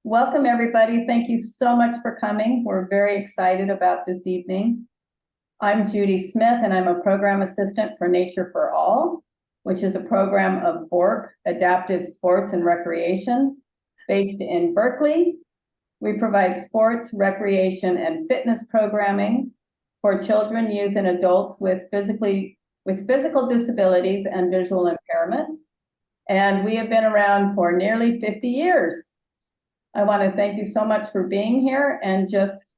Welcome, everybody. Thank you so much for coming. We're very excited about this evening. I'm Judy Smith, and I'm a program assistant for Nature for All, which is a program of BORP, Adaptive Sports and Recreation, based in Berkeley. We provide sports, recreation, and fitness programming for children, youth, and adults with physical disabilities and visual impairments. And we have been around for nearly 50 years. I want to thank you so much for being here. And just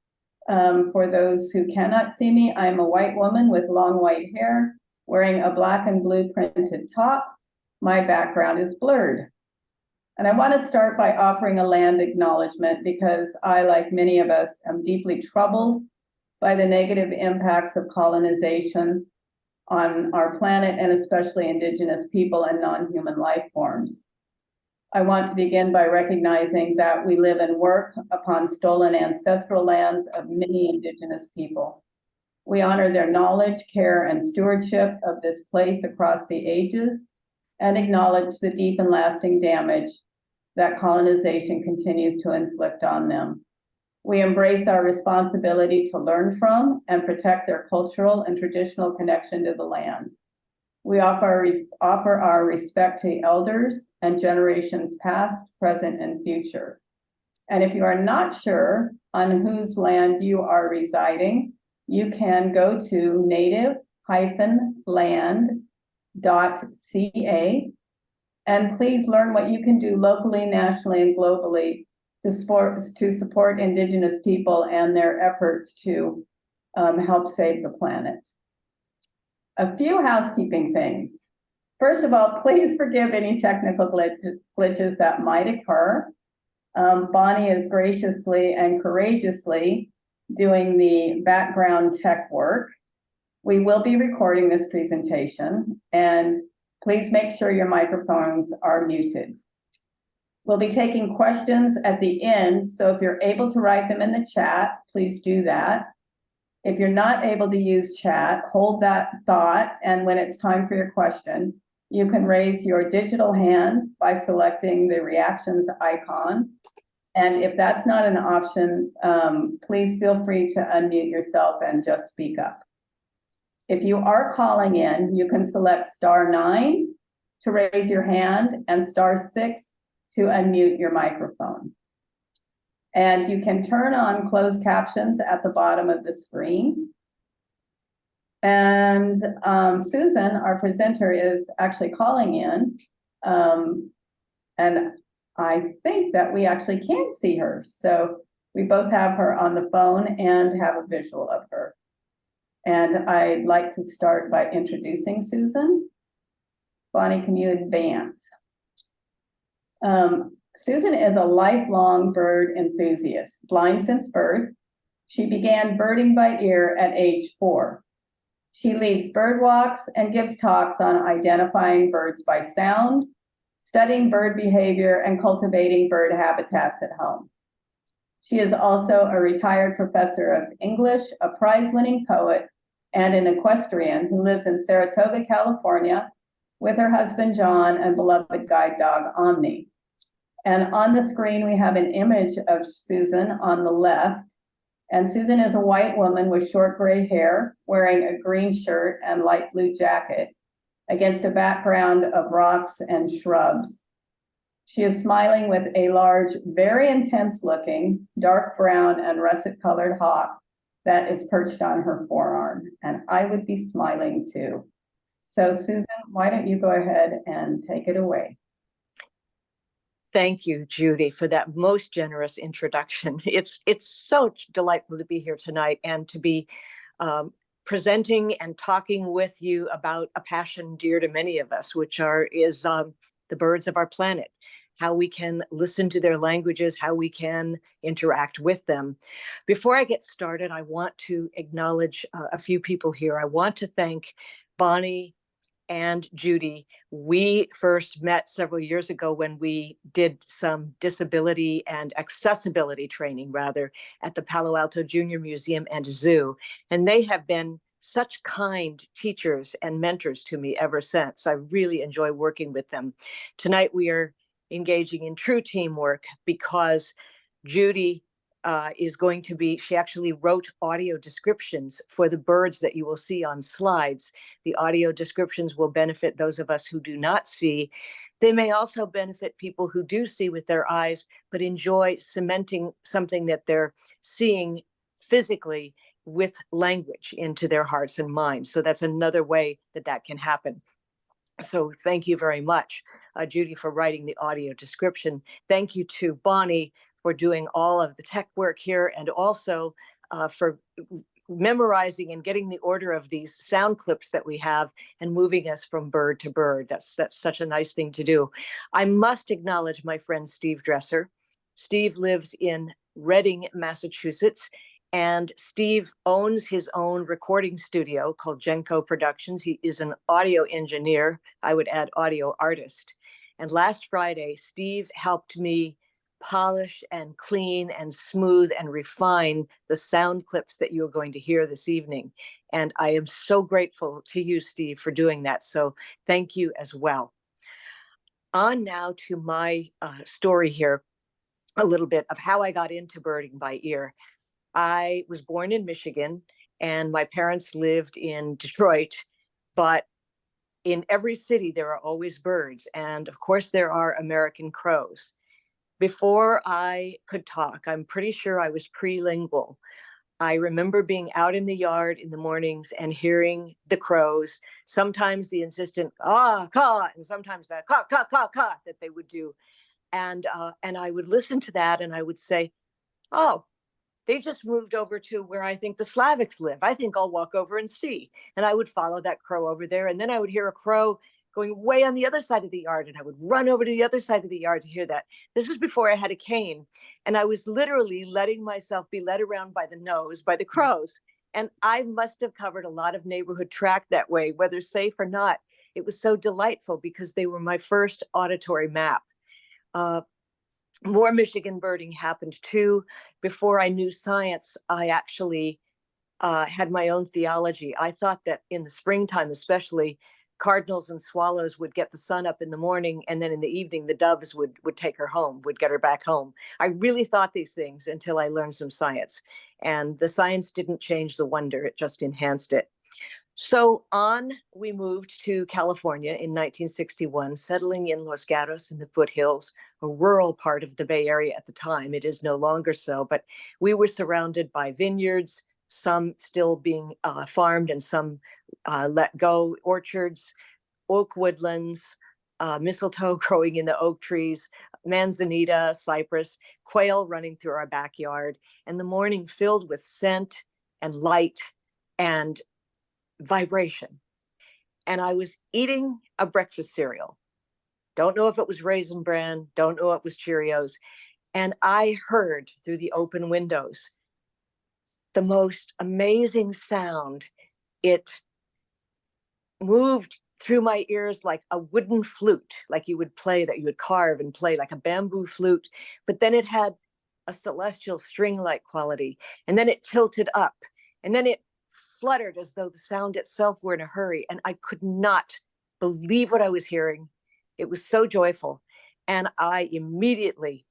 for those who cannot see me, I'm a white woman with long white hair, wearing a black and blue printed top. My background is blurred. And I want to start by offering a land acknowledgement because I, like many of us, am deeply troubled by the negative impacts of colonization on our planet and especially Indigenous people and non-human life forms. I want to begin by recognizing that we live and work upon stolen ancestral lands of many Indigenous people. We honor their knowledge, care, and stewardship of this place across the ages and acknowledge the deep and lasting damage that colonization continues to inflict on them. We embrace our responsibility to learn from and protect their cultural and traditional connection to the land. We offer our respect to elders and generations past, present, and future. And if you are not sure on whose land you are residing, you can go to native-land.ca and please learn what you can do locally, nationally, and globally to support Indigenous people and their efforts to help save the planet. A few housekeeping things. First of all, please forgive any technical glitches that might occur. Bonnie is graciously and courageously doing the background tech work. We will be recording this presentation, and please make sure your microphones are muted. We'll be taking questions at the end, so if you're able to write them in the chat, please do that. If you're not able to use chat, hold that thought, and when it's time for your question, you can raise your digital hand by selecting the reactions icon. And if that's not an option, please feel free to unmute yourself and just speak up. If you are calling in, you can select *9 to raise your hand and *6 to unmute your microphone. And you can turn on closed captions at the bottom of the screen. And Susan, our presenter, is actually calling in. And I think that we actually can see her. So we both have her on the phone and have a visual of her. And I'd like to start by introducing Susan. Bonnie, can you advance? Susan is a lifelong bird enthusiast, blind since birth. She began birding by ear at age 4. She leads bird walks and gives talks on identifying birds by sound, studying bird behavior, and cultivating bird habitats at home. She is also a retired professor of English, a prize-winning poet, and an equestrian who lives in Saratoga, California, with her husband, John, and beloved guide dog, Omni. And on the screen, we have an image of Susan on the left. And Susan is a white woman with short gray hair, wearing a green shirt and light blue jacket against a background of rocks and shrubs. She is smiling with a large, very intense looking, dark brown and russet colored hawk that is perched on her forearm. And I would be smiling too. So Susan, why don't you go ahead and take it away? Thank you, Judy, for that most generous introduction. It's so delightful to be here tonight and to be presenting and talking with you about a passion dear to many of us, which is the birds of our planet, how we can listen to their languages, how we can interact with them. Before I get started, I want to acknowledge a few people here. I want to thank Bonnie and Judy. We first met several years ago when we did some disability and accessibility training, rather, at the Palo Alto Junior Museum and Zoo. And they have been such kind teachers and mentors to me ever since. I really enjoy working with them. Tonight, we are engaging in true teamwork because Judy is going to be, she actually wrote audio descriptions for the birds that you will see on slides. The audio descriptions will benefit those of us who do not see. They may also benefit people who do see with their eyes, but enjoy cementing something that they're seeing physically with language into their hearts and minds. So that's another way that that can happen. So thank you very much, Judy, for writing the audio description. Thank you to Bonnie for doing all of the tech work here, and also for memorizing and getting the order of these sound clips that we have and moving us from bird to bird. That's such a nice thing to do. I must acknowledge my friend Steve Dresser. Steve lives in Reading, Massachusetts, and Steve owns his own recording studio called Genco Productions. He is an audio engineer, I would add audio artist. And last Friday, Steve helped me polish and clean and smooth and refine the sound clips that you're going to hear this evening. And I am so grateful to you, Steve, for doing that. So thank you as well. On now to my story here, a little bit of how I got into birding by ear. I was born in Michigan, and my parents lived in Detroit, but in every city there are always birds, and of course there are American crows. Before I could talk, I'm pretty sure I was prelingual. I remember being out in the yard in the mornings and hearing the crows, sometimes the insistent caw, and sometimes the caw, caw, caw, caw that they would do. And I would listen to that and I would say, oh, they just moved over to where I think the Slavics live. I think I'll walk over and see. And I would follow that crow over there. And then I would hear a crow going way on the other side of the yard. And I would run over to the other side of the yard to hear that. This is before I had a cane. And I was literally letting myself be led around by the nose by the crows. And I must have covered a lot of neighborhood track that way, whether safe or not. It was so delightful because they were my first auditory map. More Michigan birding happened too. Before I knew science, I actually had my own theology. I thought that in the springtime, especially, cardinals and swallows would get the sun up in the morning, and then in the evening, the doves would take her home, would get her back home. I really thought these things until I learned some science. And the science didn't change the wonder, it just enhanced it. So on we moved to California in 1961, settling in Los Gatos in the foothills, a rural part of the Bay Area at the time. It is no longer so, but we were surrounded by vineyards, some still being farmed and some let go, orchards, oak woodlands, mistletoe growing in the oak trees, manzanita, cypress, quail running through our backyard, and the morning filled with scent and light and vibration. And I was eating a breakfast cereal. Don't know if it was Raisin Bran, don't know if it was Cheerios. And I heard through the open windows the most amazing sound. It moved through my ears like a wooden flute, like you would play, that you would carve and play, like a bamboo flute. But then it had a celestial string-like quality. And then it tilted up. And then it fluttered as though the sound itself were in a hurry. And I could not believe what I was hearing. It was so joyful. And I immediately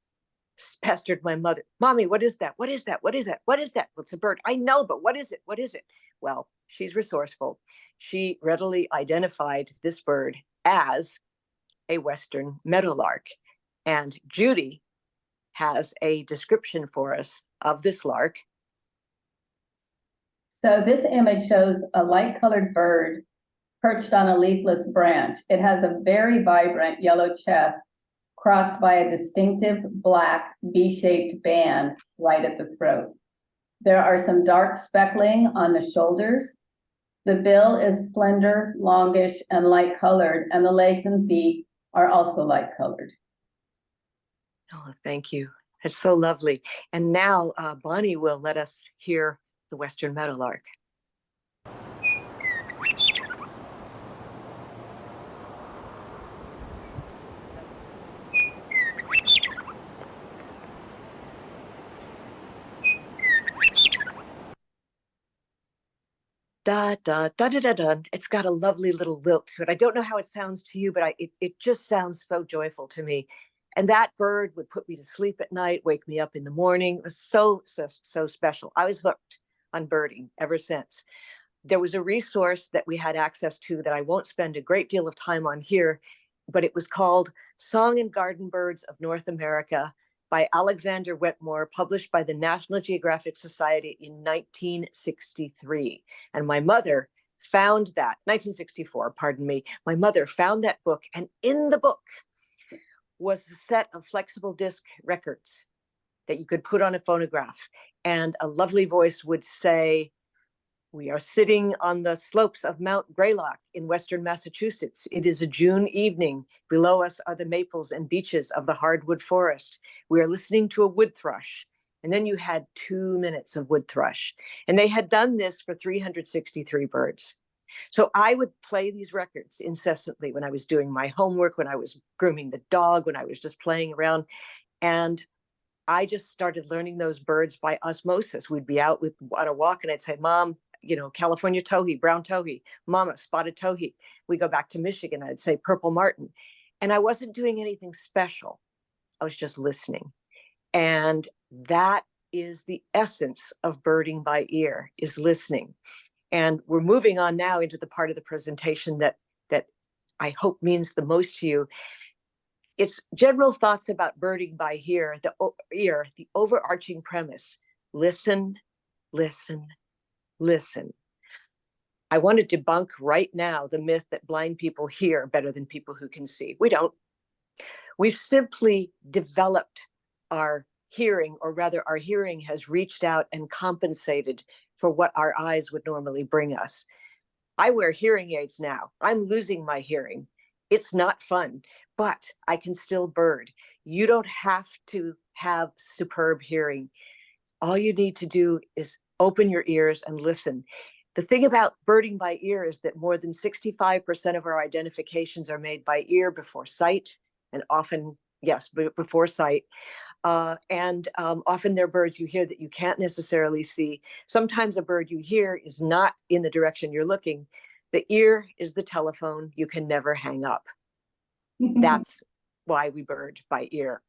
pestered my mother. Mommy, what is that? What is that? What is that? What is that? Well, it's a bird. I know, but what is it? What is it? Well, she's resourceful. She readily identified this bird as a Western meadowlark. And Judy has a description for us of this lark. So this image shows a light-colored bird perched on a leafless branch. It has a very vibrant yellow chest crossed by a distinctive black V-shaped band right at the throat. There are some dark speckling on the shoulders. The bill is slender, longish, and light-colored, and the legs and feet are also light-colored. Oh, thank you. It's so lovely. And now Bonnie will let us hear the Western meadowlark. Da, da, da, da, da, da. It's got a lovely little lilt to it. I don't know how it sounds to you, but it just sounds so joyful to me. And that bird would put me to sleep at night, wake me up in the morning. It was so, so, so special. I was hooked on birding ever since. There was a resource that we had access to that I won't spend a great deal of time on here, but it was called Song and Garden Birds of North America by Alexander Wetmore, published by the National Geographic Society in 1963. And my mother found that, 1964, pardon me, my mother found that book, and in the book was a set of flexible disc records that you could put on a phonograph, and a lovely voice would say, "We are sitting on the slopes of Mount Greylock in western Massachusetts. It is a June evening. Below us are the maples and beeches of the hardwood forest. We are listening to a wood thrush." And then you had 2 minutes of wood thrush. And they had done this for 363 birds. So I would play these records incessantly when I was doing my homework, when I was grooming the dog, when I was just playing around. And I just started learning those birds by osmosis. We'd be out on a walk and I'd say, "Mom, California towhee, brown towhee, Mama, spotted towhee." We go back to Michigan, I'd say purple martin. And I wasn't doing anything special. I was just listening. And that is the essence of birding by ear, is listening. And we're moving on now into the part of the presentation that I hope means the most to you. It's general thoughts about birding by ear, the overarching premise: listen, listen, listen. I want to debunk right now the myth that blind people hear better than people who can see. We don't. We've simply developed our hearing, or rather our hearing has reached out and compensated for what our eyes would normally bring us. I wear hearing aids now. I'm losing my hearing. It's not fun, but I can still bird. You don't have to have superb hearing. All you need to do is open your ears and listen. The thing about birding by ear is that more than 65% of our identifications are made by ear before sight, and often, yes, before sight. And often they're birds you hear that you can't necessarily see. Sometimes a bird you hear is not in the direction you're looking. The ear is the telephone you can never hang up. That's why we bird by ear.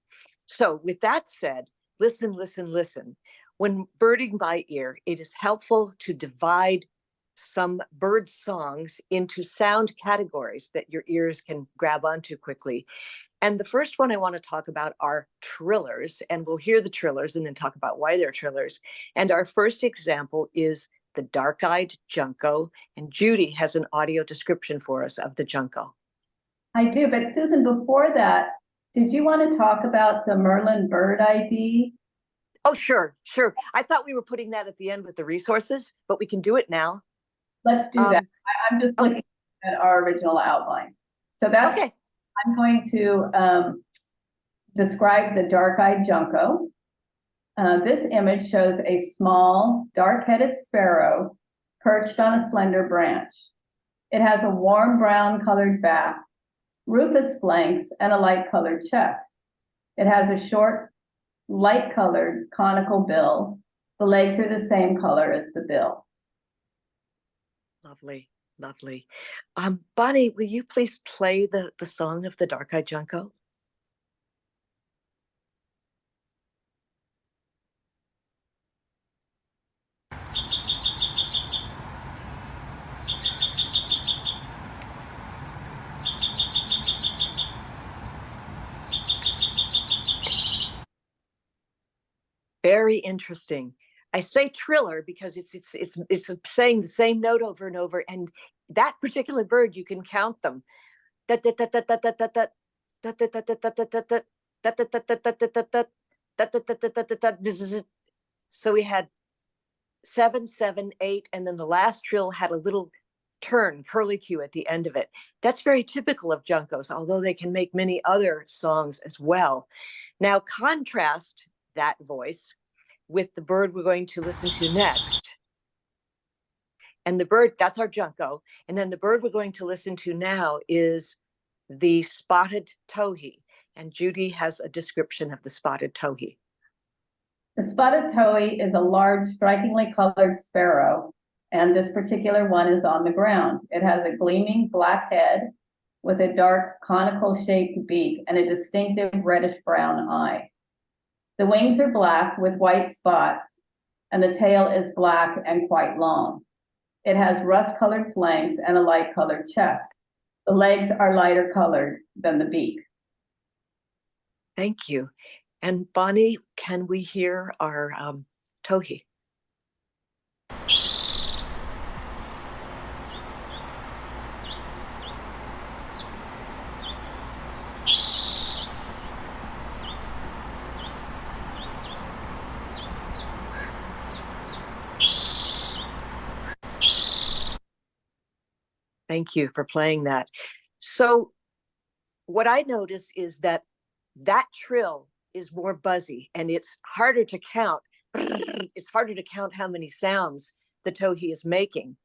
So with that said, listen, listen, listen. When birding by ear, it is helpful to divide some bird songs into sound categories that your ears can grab onto quickly. And the first one I want to talk about are trillers, and we'll hear the trillers and then talk about why they're trillers. And our first example is the dark-eyed junco, and Judy has an audio description for us of the junco. I do, but Susan, before that, did you want to talk about the Merlin bird ID? Oh, sure, sure. I thought we were putting that at the end with the resources, but we can do it now. Let's do that. I'm just looking at our original outline. So that's, okay. I'm going to describe the dark-eyed junco. This image shows a small, dark-headed sparrow perched on a slender branch. It has a warm brown colored back, rufous flanks, and a light-colored chest. It has a short, light-colored conical bill. The legs are the same color as the bill. Lovely, lovely. Bonnie, will you please play the song of the dark-eyed junco? Very interesting. I say triller because it's saying the same note over and over, and that particular bird, you can count them. So we had 7, 7, 8, and then the last trill had a little turn, curlicue at the end of it. That's very typical of juncos, although they can make many other songs as well. Now contrast that voice with the bird we're going to listen to next. And the bird, that's our junco. And then the bird we're going to listen to now is the spotted towhee. And Judy has a description of the spotted towhee. The spotted towhee is a large, strikingly colored sparrow, and this particular one is on the ground. It has a gleaming black head with a dark conical shaped beak and a distinctive reddish brown eye. The wings are black with white spots, and the tail is black and quite long. It has rust-colored flanks and a light-colored chest. The legs are lighter colored than the beak. Thank you. And Bonnie, can we hear our towhee? Thank you for playing that. So what I notice is that that trill is more buzzy and it's harder to count. It's harder to count how many sounds the towhee is making.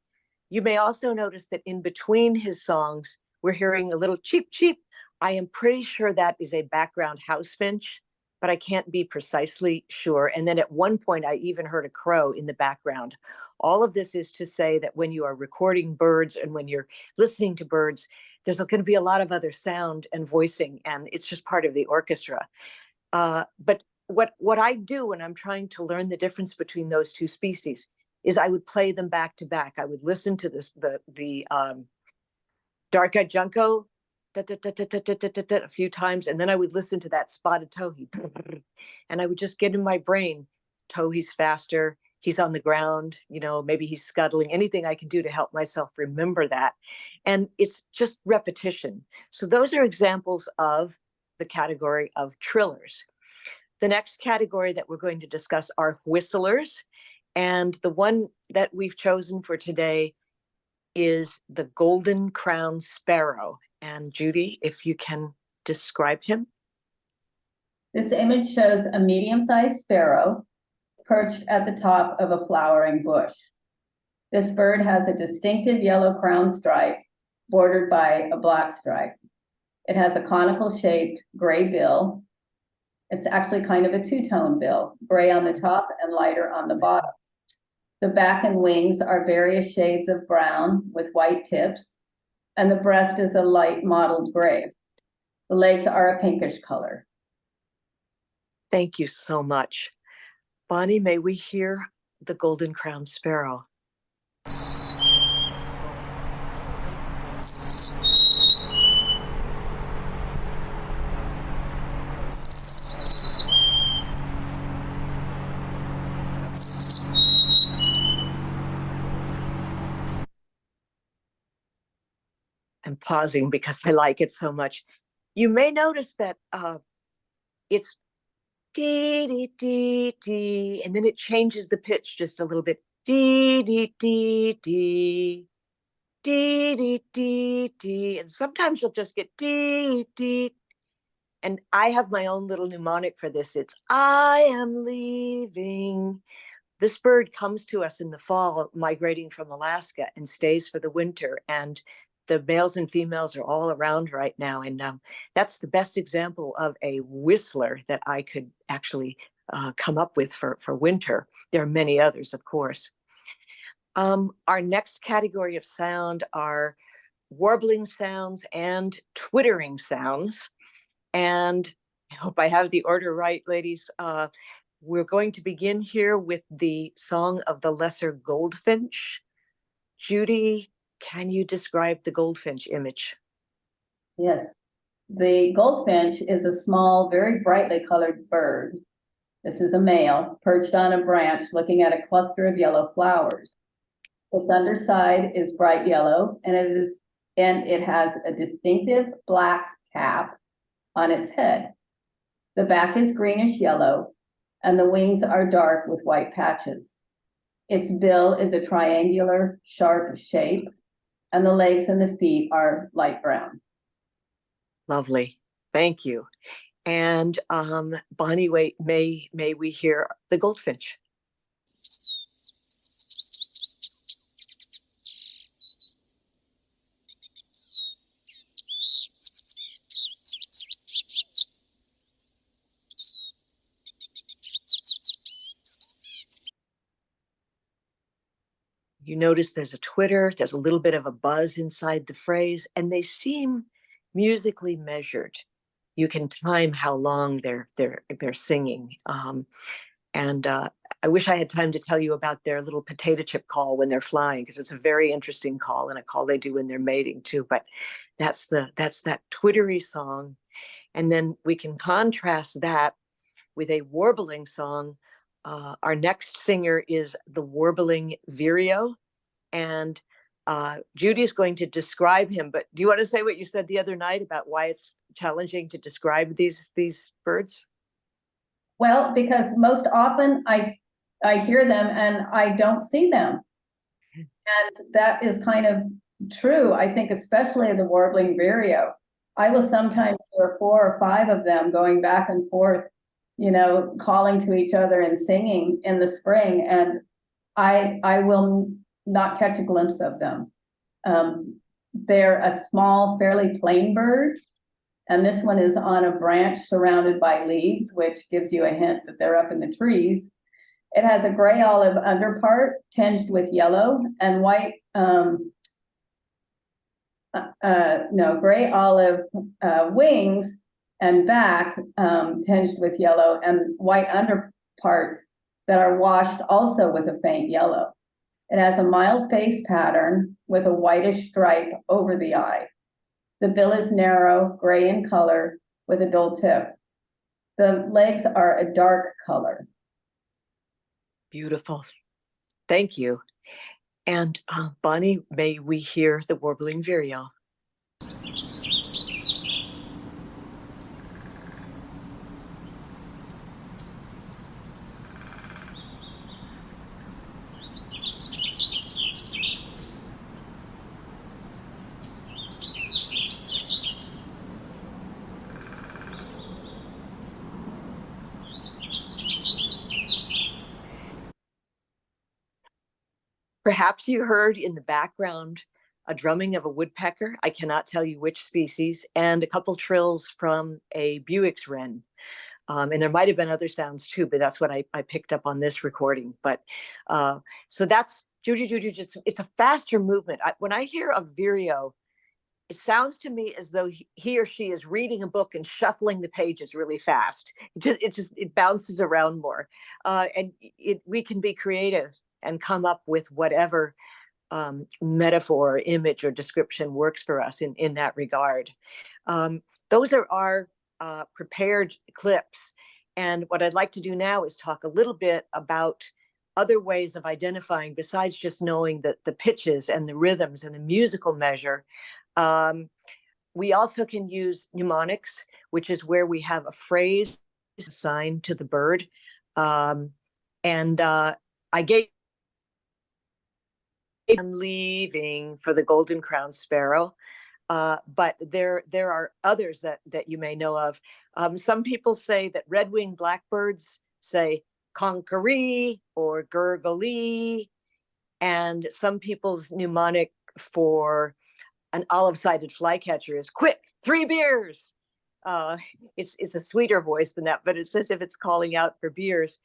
You may also notice that in between his songs, we're hearing a little cheep, cheep. I am pretty sure that is a background house finch, but I can't be precisely sure. And then at one point, I even heard a crow in the background. All of this is to say that when you are recording birds and when you're listening to birds, there's going to be a lot of other sound and voicing, and it's just part of the orchestra. But what I do when I'm trying to learn the difference between those two species is I would play them back to back. I would listen to the dark-eyed junco a few times, and then I would listen to that spotted towhee, and I would just get in my brain, towhee's faster, he's on the ground, maybe he's scuttling, anything I can do to help myself remember that. And it's just repetition. So those are examples of the category of trillers. The next category that we're going to discuss are whistlers. And the one that we've chosen for today is the golden crowned sparrow. And Judy, if you can describe him. This image shows a medium-sized sparrow perched at the top of a flowering bush. This bird has a distinctive yellow crown stripe bordered by a black stripe. It has a conical shaped gray bill. It's actually kind of a two-tone bill, gray on the top and lighter on the bottom. The back and wings are various shades of brown with white tips, and the breast is a light mottled gray. The legs are a pinkish color. Thank you so much. Bonnie, may we hear the golden crowned sparrow? I'm pausing because I like it so much. You may notice that it's dee, dee, dee, dee, and then it changes the pitch just a little bit. Dee, dee, dee, dee, dee, dee, dee, dee. And sometimes you'll just get dee, dee. And I have my own little mnemonic for this. It's, I am leaving. This bird comes to us in the fall, migrating from Alaska, and stays for the winter. And the males and females are all around right now. And that's the best example of a whistler that I could actually come up with for winter. There are many others, of course. Our next category of sound are warbling sounds and twittering sounds. And I hope I have the order right, ladies. We're going to begin here with the song of the lesser goldfinch. Judy, can you describe the goldfinch image? Yes. The goldfinch is a small, very brightly colored bird. This is a male perched on a branch looking at a cluster of yellow flowers. Its underside is bright yellow, and it has a distinctive black cap on its head. The back is greenish yellow, and the wings are dark with white patches. Its bill is a triangular, sharp shape, and the legs and the feet are light brown. Lovely. Thank you. And Bonnie, wait, may we hear the goldfinch? You notice there's a twitter, there's a little bit of a buzz inside the phrase, and they seem musically measured. You can time how long they're singing. And I wish I had time to tell you about their little potato chip call when they're flying, because it's a very interesting call, and a call they do when they're mating too. But that's that twittery song. And then we can contrast that with a warbling song. Our next singer is the warbling vireo, and Judy's going to describe him. But do you want to say what you said the other night about why it's challenging to describe these birds? Well, because most often I hear them and I don't see them. And that is kind of true, I think, especially the warbling vireo. I will sometimes hear 4 or 5 of them going back and forth, calling to each other and singing in the spring, and I will not catch a glimpse of them. They're a small, fairly plain bird, and this one is on a branch surrounded by leaves, which gives you a hint that they're up in the trees. It has a gray olive underpart tinged with yellow and white, gray olive wings and back tinged with yellow, and white underparts that are washed also with a faint yellow. It has a mild face pattern with a whitish stripe over the eye. The bill is narrow, gray in color with a dull tip. The legs are a dark color. Beautiful. Thank you. And Bonnie, may we hear the warbling vireo? Perhaps you heard in the background a drumming of a woodpecker. I cannot tell you which species, and a couple trills from a Buick's wren. And there might have been other sounds too, but that's what I picked up on this recording. But so that's Judy. It's a faster movement. When I hear a vireo, it sounds to me as though he or she is reading a book and shuffling the pages really fast. It bounces around more, and we can be creative and come up with whatever metaphor, image, or description works for us in that regard. Those are our prepared clips. And what I'd like to do now is talk a little bit about other ways of identifying, besides just knowing the pitches and the rhythms and the musical measure. We also can use mnemonics, which is where we have a phrase assigned to the bird. I gave I'm leaving for the golden crowned sparrow. But there are others that you may know of. Some people say that red-winged blackbirds say conqueree or gurgly, and some people's mnemonic for an olive-sided flycatcher is quick, 3 beers. It's a sweeter voice than that, but it's as if it's calling out for beers.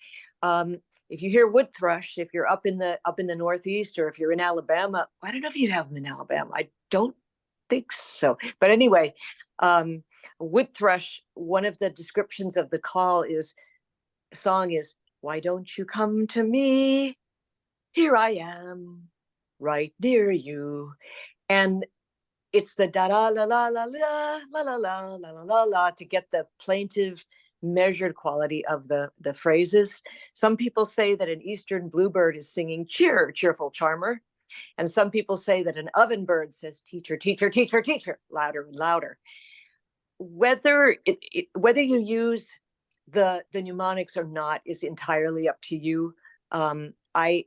If you hear wood thrush, if you're up in the Northeast, or if you're in Alabama, I don't know if you have them in Alabama. I don't think so. But anyway, wood thrush, one of the descriptions of the song is, why don't you come to me? Here I am, right near you. And it's the da la la la la la la la la la la la la to get the plaintive, measured quality of the phrases. Some people say that an eastern bluebird is singing cheer, cheerful charmer. And some people say that an ovenbird says teacher, teacher, teacher, teacher, louder and louder. Whether you use the mnemonics or not is entirely up to you. I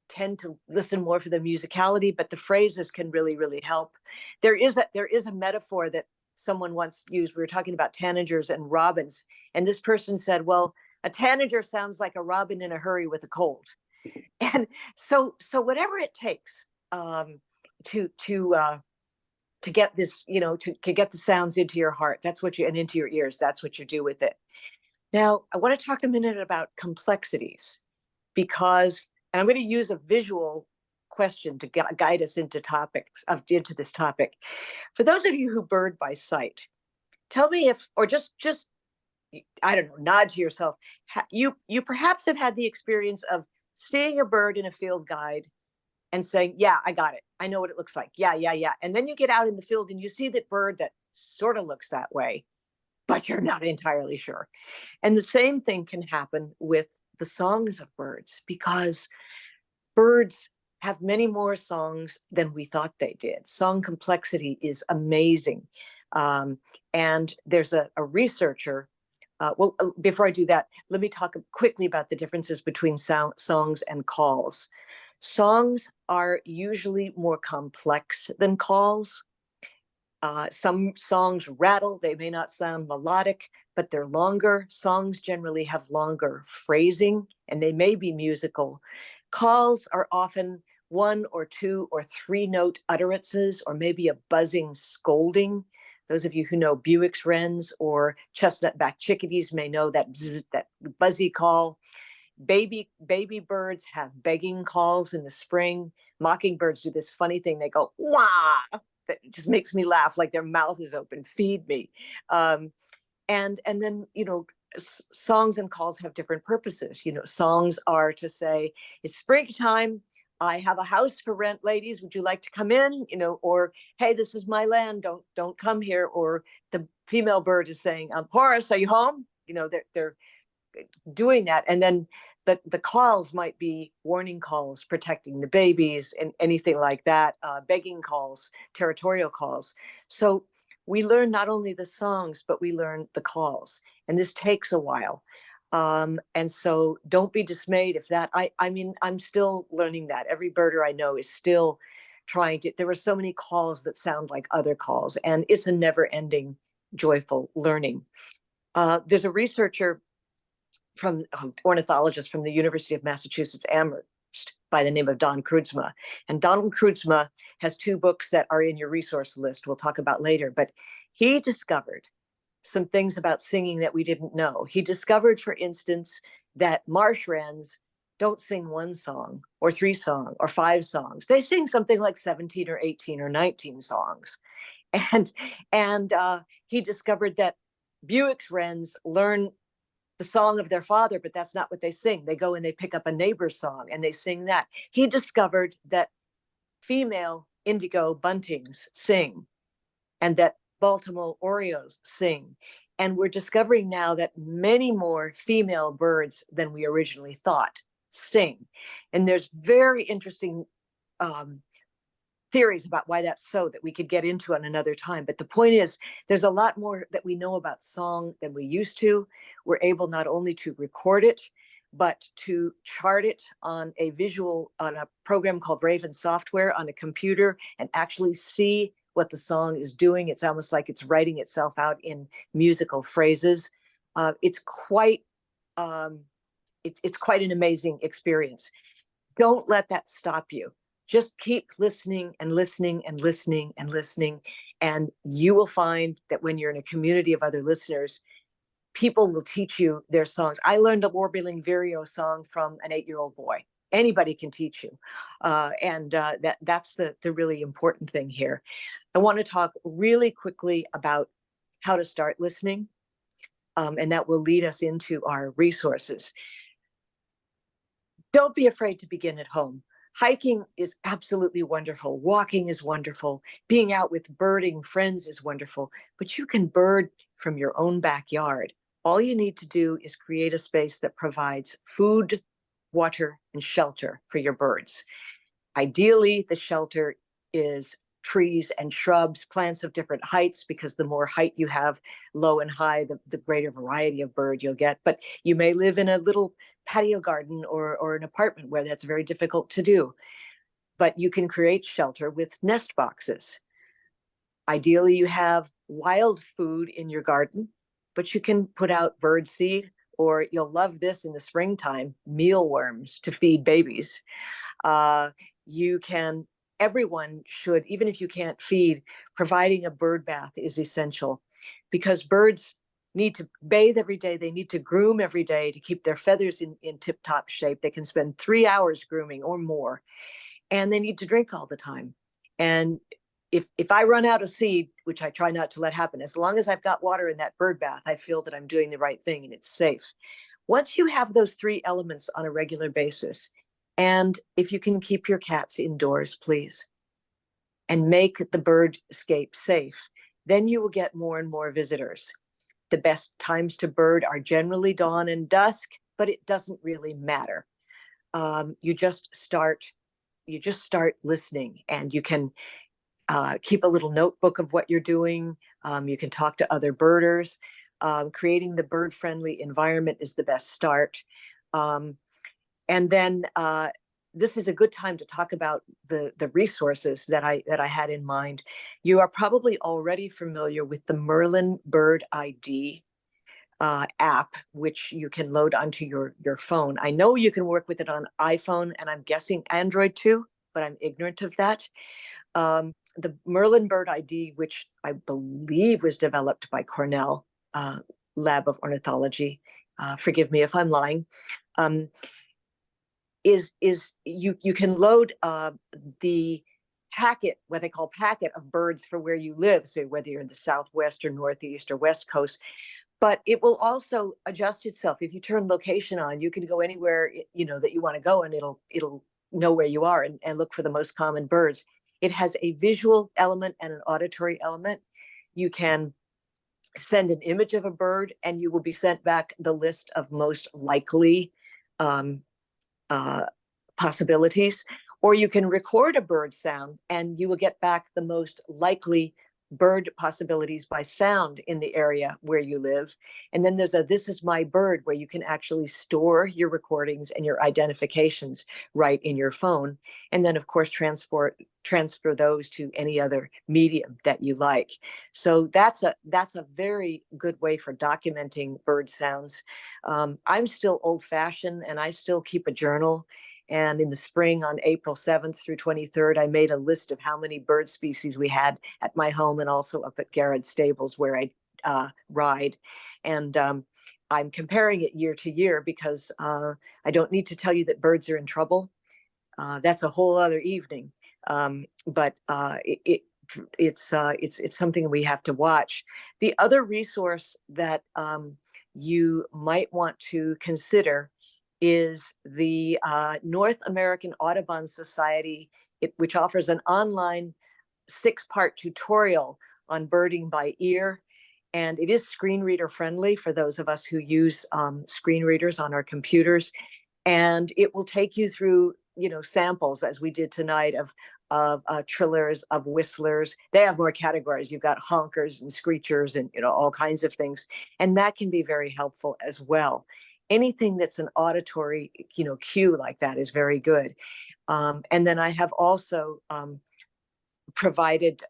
tend to listen more for the musicality, but the phrases can really, really help. There is a metaphor that someone once used. We were talking about tanagers and robins, and this person said, well, a tanager sounds like a robin in a hurry with a cold. And so whatever it takes to get this, to get the sounds into your heart, and into your ears, that's what you do with it. Now, I want to talk a minute about complexities, because, and I'm going to use a visual question to guide us into into this topic. For those of you who bird by sight, tell me if, or just I don't know, nod to yourself. You perhaps have had the experience of seeing a bird in a field guide and saying, yeah, I got it. I know what it looks like. Yeah, yeah, yeah. And then you get out in the field and you see that bird that sort of looks that way, but you're not entirely sure. And the same thing can happen with the songs of birds, because birds have many more songs than we thought they did. Song complexity is amazing. And there's a researcher. Before I do that, let me talk quickly about the differences between songs and calls. Songs are usually more complex than calls. Some songs rattle, they may not sound melodic, but they're longer. Songs generally have longer phrasing, and they may be musical. Calls are often 1 or 2 or 3 note utterances, or maybe a buzzing scolding. Those of you who know Buick's wrens or chestnut-backed chickadees may know that bzz, that buzzy call. Baby birds have begging calls in the spring. Mockingbirds do this funny thing. They go, wah, that just makes me laugh, like their mouth is open, feed me. And then, songs and calls have different purposes. Songs are to say, it's springtime, I have a house for rent, ladies, would you like to come in? Or, hey, this is my land, don't come here. Or the female bird is saying, Horace, are you home? They're doing that. And then the calls might be warning calls, protecting the babies, and anything like that, begging calls, territorial calls. So we learn not only the songs, but we learn the calls. And this takes a while. And so don't be dismayed if that, I mean, I'm still learning that. Every birder I know is still trying to, there are so many calls that sound like other calls, and it's a never ending, joyful learning. There's a researcher from ornithologist from the University of Massachusetts Amherst by the name of Don Kreutzma. And Donald Kreutzma has 2 books that are in your resource list we'll talk about later, but he discovered some things about singing that we didn't know. He discovered, for instance, that marsh wrens don't sing 1 song or 3 songs or 5 songs. They sing something like 17 or 18 or 19 songs. And he discovered that Buick's wrens learn the song of their father, but that's not what they sing. They go and they pick up a neighbor's song and they sing that. He discovered that female indigo buntings sing, and that Baltimore orioles sing. And we're discovering now that many more female birds than we originally thought sing. And there's very interesting theories about why that's so that we could get into on another time. But the point is, there's a lot more that we know about song than we used to. We're able not only to record it, but to chart it on a program called Raven software on a computer, and actually see what the song is doing. It's almost like it's writing itself out in musical phrases. It's quite an amazing experience. Don't let that stop you. Just keep listening and listening and listening and listening. And you will find that when you're in a community of other listeners, people will teach you their songs. I learned a warbling vireo song from an 8-year-old boy. Anybody can teach you. That's the really important thing here. I want to talk really quickly about how to start listening. And that will lead us into our resources. Don't be afraid to begin at home. Hiking is absolutely wonderful. Walking is wonderful. Being out with birding friends is wonderful. But you can bird from your own backyard. All you need to do is create a space that provides food, water, and shelter for your birds. Ideally, the shelter is trees and shrubs, plants of different heights, because the more height you have, low and high, the greater variety of bird you'll get. But you may live in a little patio garden or an apartment where that's very difficult to do. But you can create shelter with nest boxes. Ideally, you have wild food in your garden, but you can put out bird seed, or you'll love this in the springtime, mealworms to feed babies. Everyone should, even if you can't feed, providing a bird bath is essential, because birds need to bathe every day. They need to groom every day to keep their feathers in tip-top shape. They can spend 3 hours grooming or more. and they need to drink all the time. And if I run out of seed, which I try not to let happen, as long as I've got water in that bird bath, I feel that I'm doing the right thing and it's safe. Once you have those three elements on a regular basis, and if you can keep your cats indoors, please, and make the birdscape safe, then you will get more and more visitors. The best times to bird are generally dawn and dusk, but it doesn't really matter. You just start listening, and you can keep a little notebook of what you're doing. You can talk to other birders. Creating the bird-friendly environment is the best start. And then this is a good time to talk about the resources that I had in mind. You are probably already familiar with the Merlin Bird ID app, which you can load onto your phone. I know you can work with it on iPhone, and I'm guessing Android too, but I'm ignorant of that. The Merlin Bird ID, which I believe was developed by Cornell Lab of Ornithology, forgive me if I'm lying, is you can load the packet, what they call packet of birds for where you live, so whether you're in the Southwest or Northeast or West Coast, but it will also adjust itself. If you turn location on, you can go anywhere that you want to go, and it'll know where you are and look for the most common birds. It has a visual element and an auditory element. You can send an image of a bird, and you will be sent back the list of most likely possibilities, or you can record a bird sound, and you will get back the most likely bird possibilities by sound in the area where you live. And then there's a "This is my bird," where you can actually store your recordings and your identifications right in your phone. And then, of course, transfer those to any other medium that you like. So that's a very good way for documenting bird sounds. I'm still old-fashioned, and I still keep a journal. And in the spring, on April 7th through 23rd, I made a list of how many bird species we had at my home and also up at Garrett Stables, where I ride. And I'm comparing it year to year because I don't need to tell you that birds are in trouble. That's a whole other evening. But it's something we have to watch. The other resource that you might want to consider is the North American Audubon Society, which offers an online 6-part tutorial on birding by ear. And it is screen reader friendly for those of us who use screen readers on our computers. And it will take you through, samples, as we did tonight, of trillers, of whistlers. They have more categories. You've got honkers and screechers and, all kinds of things. And that can be very helpful as well. Anything that's an auditory, cue like that is very good. And then I have also provided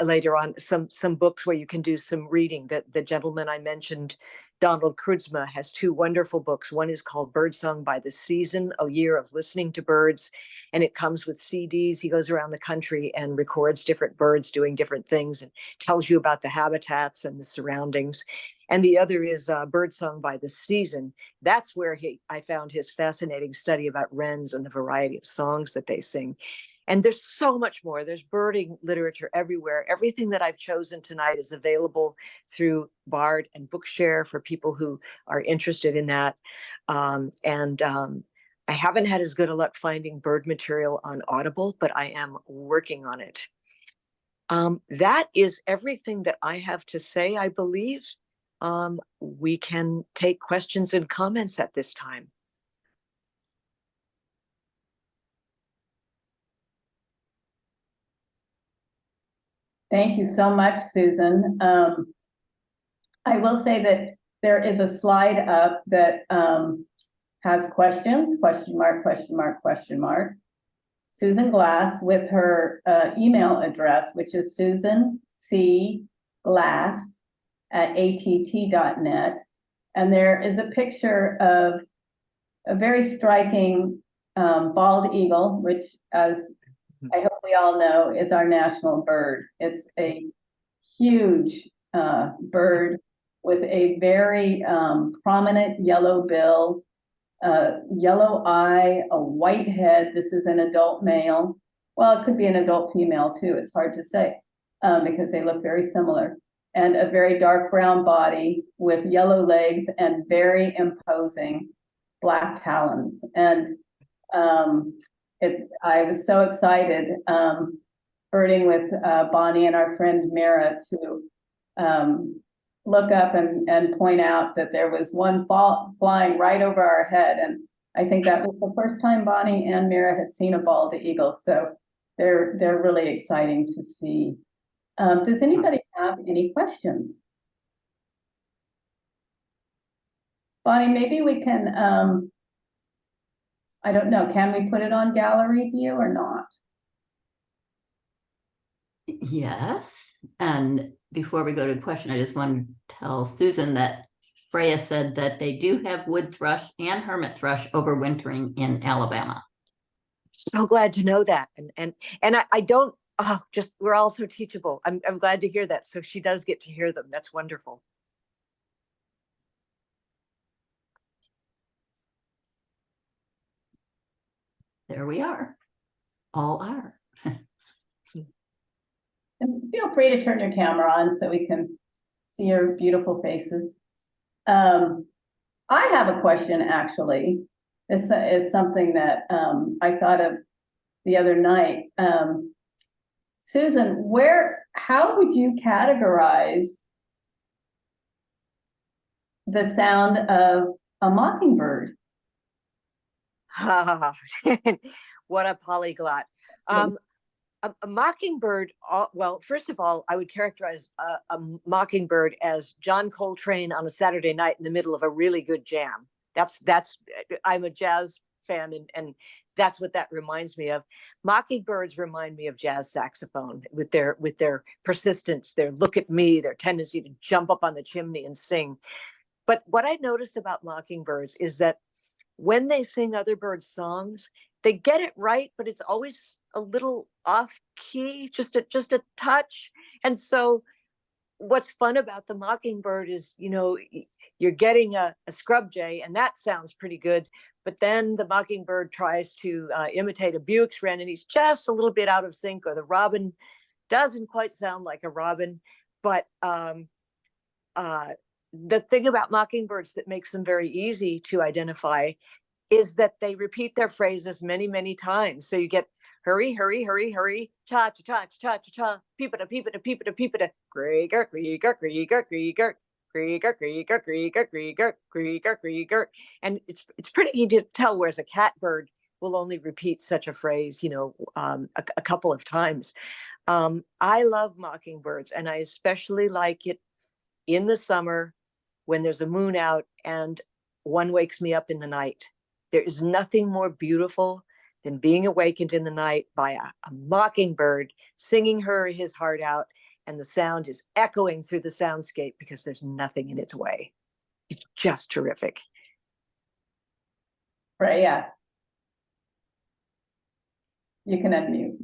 later on some books where you can do some reading. That the gentleman I mentioned, Donald Kreutzma, has 2 wonderful books. One is called Birdsong by the Season, A Year of Listening to Birds, and it comes with CDs. He goes around the country and records different birds doing different things and tells you about the habitats and the surroundings. And the other is Birdsong by the Season. That's where I found his fascinating study about wrens and the variety of songs that they sing. And there's so much more. There's birding literature everywhere. Everything that I've chosen tonight is available through Bard and Bookshare for people who are interested in that. I haven't had as good a luck finding bird material on Audible, but I am working on it. That is everything that I have to say, I believe. We can take questions and comments at this time. Thank you so much, Susan. I will say that there is a slide up that has questions, question mark, question mark, question mark. Susan Glass with her email address, which is susancglass@att.net. And there is a picture of a very striking bald eagle, which, as I hope we all know, is our national bird. It's a huge bird with a very prominent yellow bill yellow eye, a white head. This is an adult male. Well, it could be an adult female too. It's hard to say because they look very similar. And a very dark brown body with yellow legs and very imposing black talons. And I was so excited birding with Bonnie and our friend Mira to look up and point out that there was one flying right over our head. And I think that was the first time Bonnie and Mira had seen a bald eagle. So they're really exciting to see. Does anybody have any questions? Bonnie, maybe we can, I don't know, can we put it on gallery view or not? Yes. And before we go to the question, I just want to tell Susan that Freya said that they do have wood thrush and hermit thrush overwintering in Alabama. So glad to know that. And I don't, oh, just, we're all so teachable. I'm glad to hear that. So she does get to hear them. That's wonderful. There we are. All are. And feel free to turn your camera on so we can see your beautiful faces. I have a question, actually. This is something that I thought of the other night. Susan, how would you categorize the sound of a mockingbird? What a polyglot. A mockingbird, well, first of all, I would characterize a mockingbird as John Coltrane on a Saturday night in the middle of a really good jam. I'm a jazz fan, and that's what that reminds me of. Mockingbirds remind me of jazz saxophone with their persistence, their look at me, their tendency to jump up on the chimney and sing. But what I noticed about mockingbirds is that when they sing other birds' songs, they get it right, but it's always a little off key, just a touch. And so what's fun about the mockingbird is, you're getting a scrub jay, and that sounds pretty good. But then the mockingbird tries to imitate a Buick's wren, and he's just a little bit out of sync, or the robin doesn't quite sound like a robin. But the thing about mockingbirds that makes them very easy to identify is that they repeat their phrases many, many times. So you get hurry, hurry, hurry, hurry, cha, cha, cha, cha, cha, cha, peepita, peepita, peepita, peepita, grieger, grieger, grieger, grieger, grieger, grieger, grieger, grieger, grieger, grieger. And it's pretty easy to tell, whereas a catbird will only repeat such a phrase, a couple of times. I love mockingbirds, and I especially like it in the summer when there's a moon out and one wakes me up in the night. There is nothing more beautiful than being awakened in the night by a mockingbird singing his heart out, and the sound is echoing through the soundscape because there's nothing in its way. It's just terrific. Freya, you can unmute.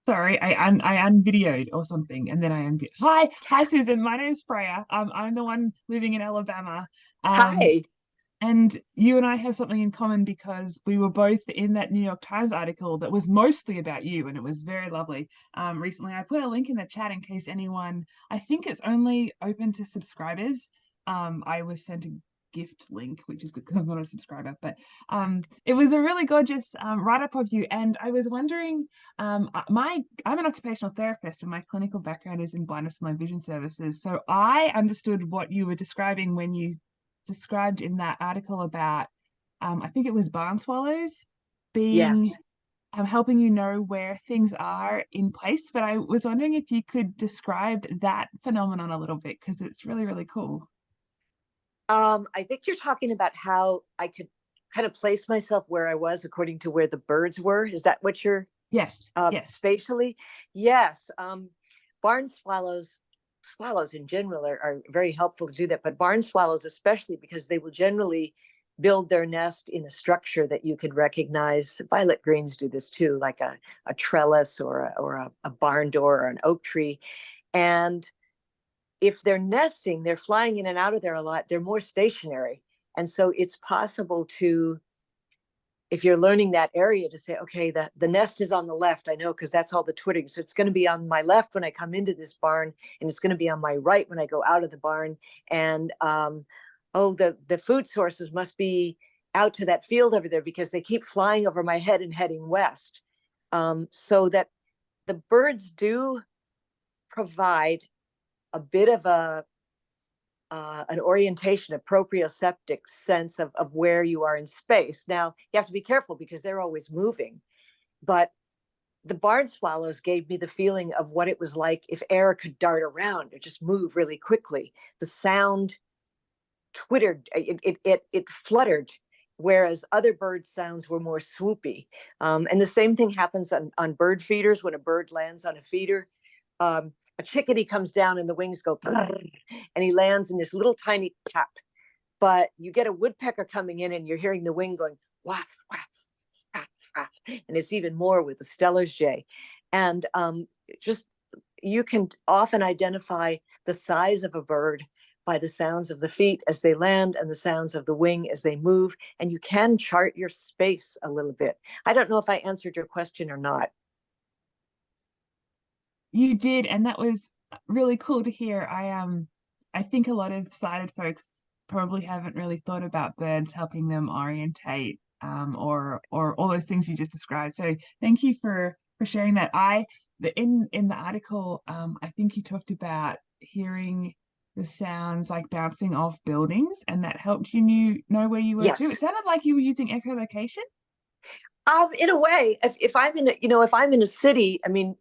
Sorry, I unvideoed or something, and then I unvideoed. Hi, Susan. My name is Freya. I'm the one living in Alabama. Hi. And you and I have something in common because we were both in that New York Times article that was mostly about you, and it was very lovely. Recently, I put a link in the chat in case anyone. I think it's only open to subscribers. I was sent a gift link, which is good because I'm not a subscriber, but it was a really gorgeous write-up of you. And I was wondering, I'm an occupational therapist, and my clinical background is in blindness and low vision services. So I understood what you were describing when you described in that article about I think it was barn swallows being helping you know where things are in place. But I was wondering if you could describe that phenomenon a little bit, because it's really, really cool. I think you're talking about how I could kind of place myself where I was according to where the birds were. Is that what you're? Yes. Yes. Spatially? Yes. Barn swallows in general are very helpful to do that, but barn swallows especially, because they will generally build their nest in a structure that you could recognize. Violet greens do this too, like a trellis or a barn door or an oak tree. And if they're nesting, they're flying in and out of there a lot, they're more stationary. And so it's possible to, if you're learning that area, to say, okay, the nest is on the left, I know, because that's all the twittering. So it's going to be on my left when I come into this barn, and it's going to be on my right when I go out of the barn. And oh, the food sources must be out to that field over there because they keep flying over my head and heading west. So that the birds do provide a bit of an orientation, a proprioceptic sense of where you are in space. Now, you have to be careful because they're always moving. But the barn swallows gave me the feeling of what it was like if air could dart around or just move really quickly. The sound twittered, it fluttered, whereas other bird sounds were more swoopy. And the same thing happens on bird feeders. When a bird lands on a feeder, a chickadee comes down and the wings go and he lands in this little tiny tap. But you get a woodpecker coming in and you're hearing the wing going waff, waff, waff, waff. And it's even more with the Steller's jay. And just you can often identify the size of a bird by the sounds of the feet as they land and the sounds of the wing as they move. And you can chart your space a little bit. I don't know if I answered your question or not. You did, and that was really cool to hear. I think a lot of sighted folks probably haven't really thought about birds helping them orientate, or all those things you just described. So thank you for sharing that. In the article, I think you talked about hearing the sounds like bouncing off buildings, and that helped you know where you were too. Yes. It sounded like you were using echolocation. In a way, if I'm in, if I'm in a city, I mean,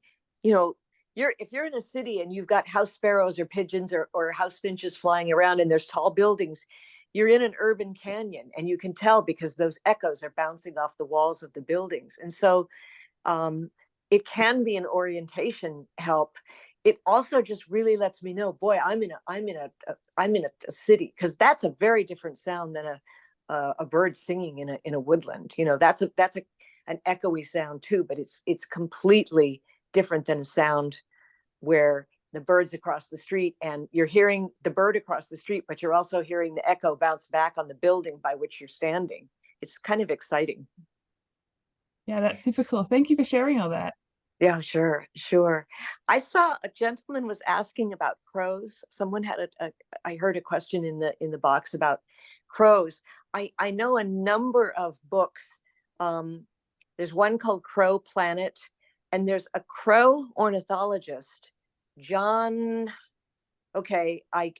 if you're in a city and you've got house sparrows or pigeons or house finches flying around and there's tall buildings, you're in an urban canyon and you can tell because those echoes are bouncing off the walls of the buildings. And so it can be an orientation help. It also just really lets me know, boy, I'm in a city, because that's a very different sound than a bird singing in a woodland. That's an echoey sound too, but it's completely different than a sound where the bird's across the street and you're hearing the bird across the street, but you're also hearing the echo bounce back on the building by which you're standing. It's kind of exciting. Yeah, that's super cool. Thank you for sharing all that. Yeah, sure. I saw a gentleman was asking about crows. Someone had I heard a question in the box about crows. I know a number of books. There's one called Crow Planet, and there's a crow ornithologist, John. Okay, I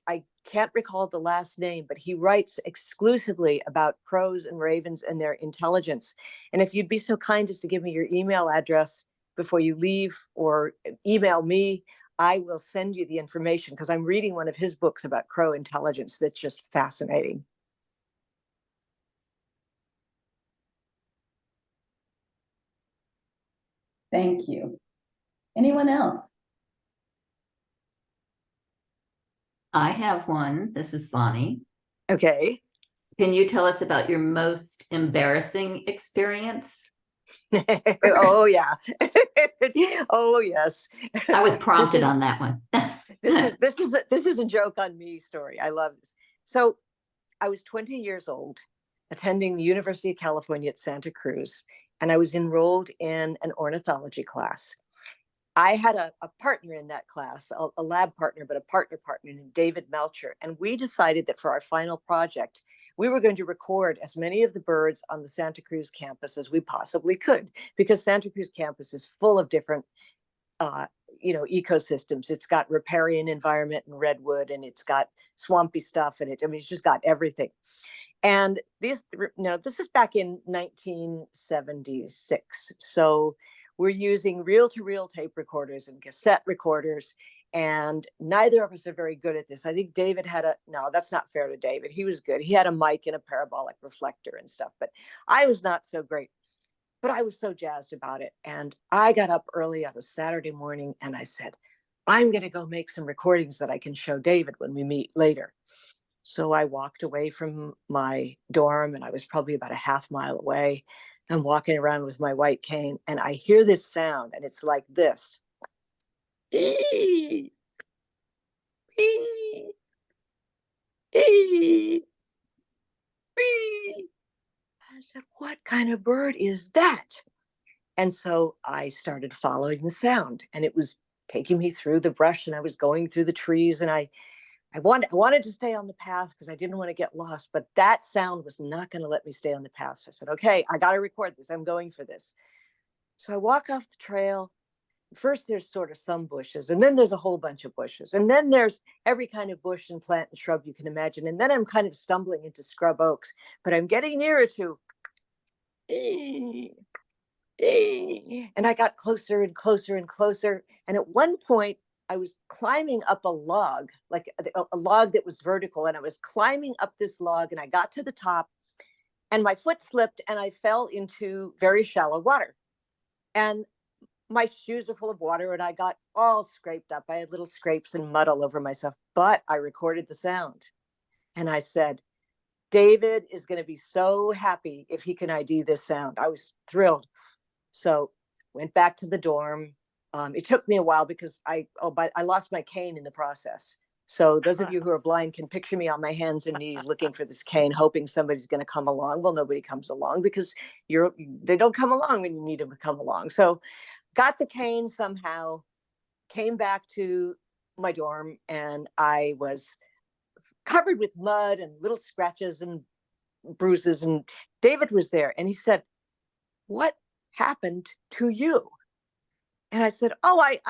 can't recall the last name, but he writes exclusively about crows and ravens and their intelligence. And if you'd be so kind as to give me your email address before you leave, or email me, I will send you the information, because I'm reading one of his books about crow intelligence that's just fascinating. Thank you. Anyone else? I have one. This is Bonnie. Okay. Can you tell us about your most embarrassing experience? Oh, yeah. Oh, yes. I was prompted on that one. This is a joke on me story. I love this. So I was 20 years old, attending the University of California at Santa Cruz, and I was enrolled in an ornithology class. I had a partner in that class, a lab partner, but a partner named David Melcher. And we decided that for our final project, we were going to record as many of the birds on the Santa Cruz campus as we possibly could, because Santa Cruz campus is full of different ecosystems. It's got riparian environment and redwood, and it's got swampy stuff in it. I mean, it's just got everything. And this is back in 1976. So we're using reel-to-reel tape recorders and cassette recorders, and neither of us are very good at this. I think David no, that's not fair to David. He was good. He had a mic and a parabolic reflector and stuff, but I was not so great. But I was so jazzed about it. And I got up early on a Saturday morning and I said, I'm going to go make some recordings that I can show David when we meet later. So I walked away from my dorm, and I was probably about a half mile away. I'm walking around with my white cane, and I hear this sound, and it's like this. Ee, ee, ee. said, what kind of bird is that? And so I started following the sound, and it was taking me through the brush, and I was going through the trees, and I wanted to stay on the path because I didn't want to get lost, but that sound was not going to let me stay on the path. So I said, okay, I got to record this. I'm going for this. So I walk off the trail. First, there's sort of some bushes, and then there's a whole bunch of bushes. And then there's every kind of bush and plant and shrub you can imagine. And then I'm kind of stumbling into scrub oaks, but I'm getting nearer to, and I got closer and closer and closer. And at one point, I was climbing up a log, like a log that was vertical. And I was climbing up this log, and I got to the top, and my foot slipped, and I fell into very shallow water. And my shoes are full of water, and I got all scraped up. I had little scrapes and mud all over myself, but I recorded the sound. And I said, David is going to be so happy if he can ID this sound. I was thrilled. So went back to the dorm. It took me a while because I lost my cane in the process. So those of you who are blind can picture me on my hands and knees looking for this cane, hoping somebody's going to come along. Well, nobody comes along because they don't come along when you need them to come along. So got the cane somehow, came back to my dorm, and I was covered with mud and little scratches and bruises. And David was there, and he said, what happened to you? And I said, oh, I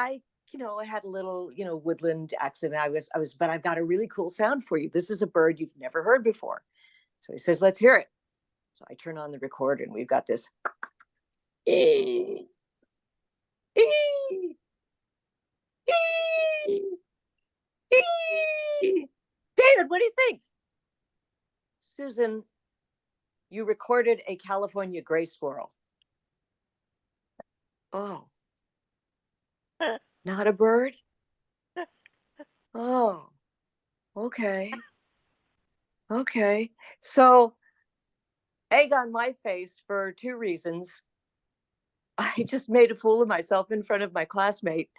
had a little, woodland accident. But I've got a really cool sound for you. This is a bird you've never heard before. So he says, let's hear it. So I turn on the recorder, and we've got this. David, what do you think? Susan, you recorded a California gray squirrel. Oh, not a bird? Oh, okay. Okay. So, egg on my face for two reasons. I just made a fool of myself in front of my classmate,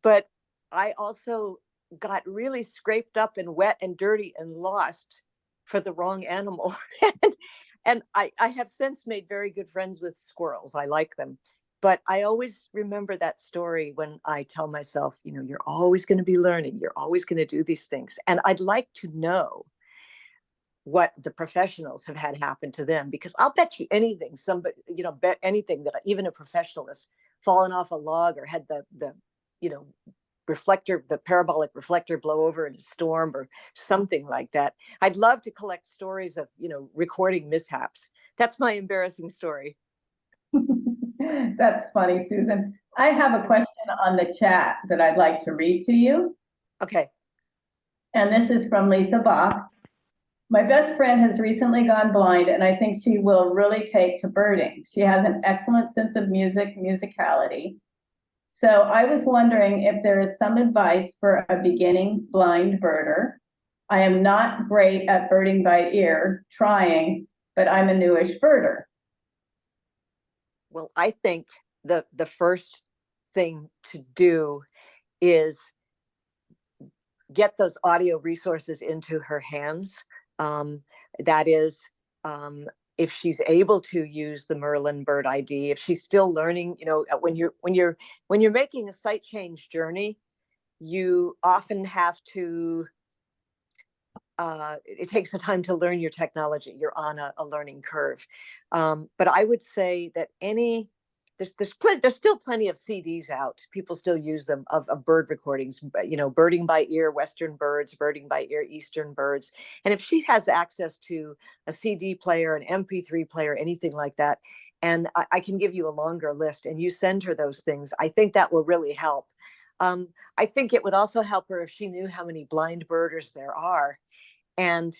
but I also got really scraped up and wet and dirty and lost for the wrong animal. and I have since made very good friends with squirrels. I like them. But I always remember that story when I tell myself, you're always going to be learning. You're always going to do these things. And I'd like to know what the professionals have had happen to them, because I'll bet you anything, bet anything that even a professional has fallen off a log or had the reflector, the parabolic reflector blow over in a storm or something like that. I'd love to collect stories of, recording mishaps. That's my embarrassing story. That's funny, Susan. I have a question on the chat that I'd like to read to you. Okay. And this is from Lisa Bach. My best friend has recently gone blind, and I think she will really take to birding. She has an excellent sense of musicality. So I was wondering if there is some advice for a beginning blind birder. I am not great at birding by ear, trying, but I'm a newish birder. Well, I think the first thing to do is get those audio resources into her hands. That is, if she's able to use the Merlin Bird ID, if she's still learning, when you're making a sight change journey, you often have to. It takes a time to learn your technology. You're on a learning curve. But I would say that there's still plenty of CDs out. People still use them of bird recordings, birding by ear, Western birds, birding by ear, Eastern birds. And if she has access to a CD player, an MP3 player, anything like that, and I can give you a longer list and you send her those things, I think that will really help. I think it would also help her if she knew how many blind birders there are. And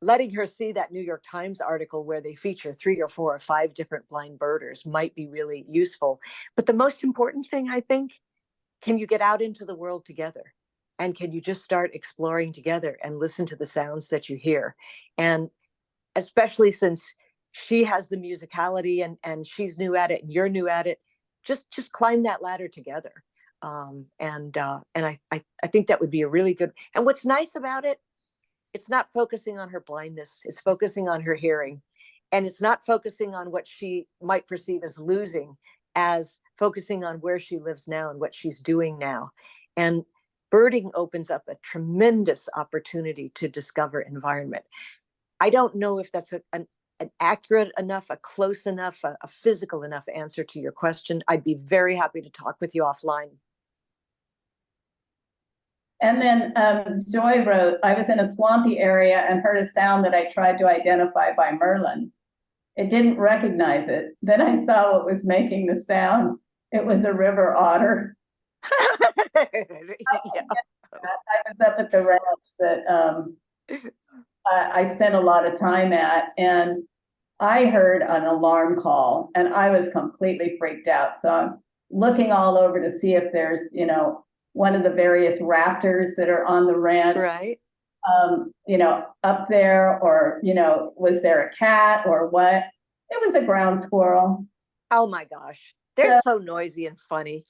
letting her see that New York Times article where they feature 3 or 4 or 5 different blind birders might be really useful. But the most important thing, I think, can you get out into the world together? And can you just start exploring together and listen to the sounds that you hear? And especially since she has the musicality and she's new at it and you're new at it, just climb that ladder together. And I think that would be a really good. And what's nice about it, it's not focusing on her blindness. It's focusing on her hearing. And it's not focusing on what she might perceive as losing, as focusing on where she lives now and what she's doing now. And birding opens up a tremendous opportunity to discover environment. I don't know if that's an accurate enough, a close enough, a physical enough answer to your question. I'd be very happy to talk with you offline. And then Joy wrote, I was in a swampy area and heard a sound that I tried to identify by Merlin. It didn't recognize it. Then I saw what was making the sound. It was a river otter. Yeah. I was up at the ranch that I spent a lot of time at, and I heard an alarm call and I was completely freaked out. So I'm looking all over to see if there's, you know, one of the various raptors that are on the ranch, Right. You know, up there, or, you know, was there a cat or what? It was a ground squirrel. Oh my gosh. They're so noisy and funny.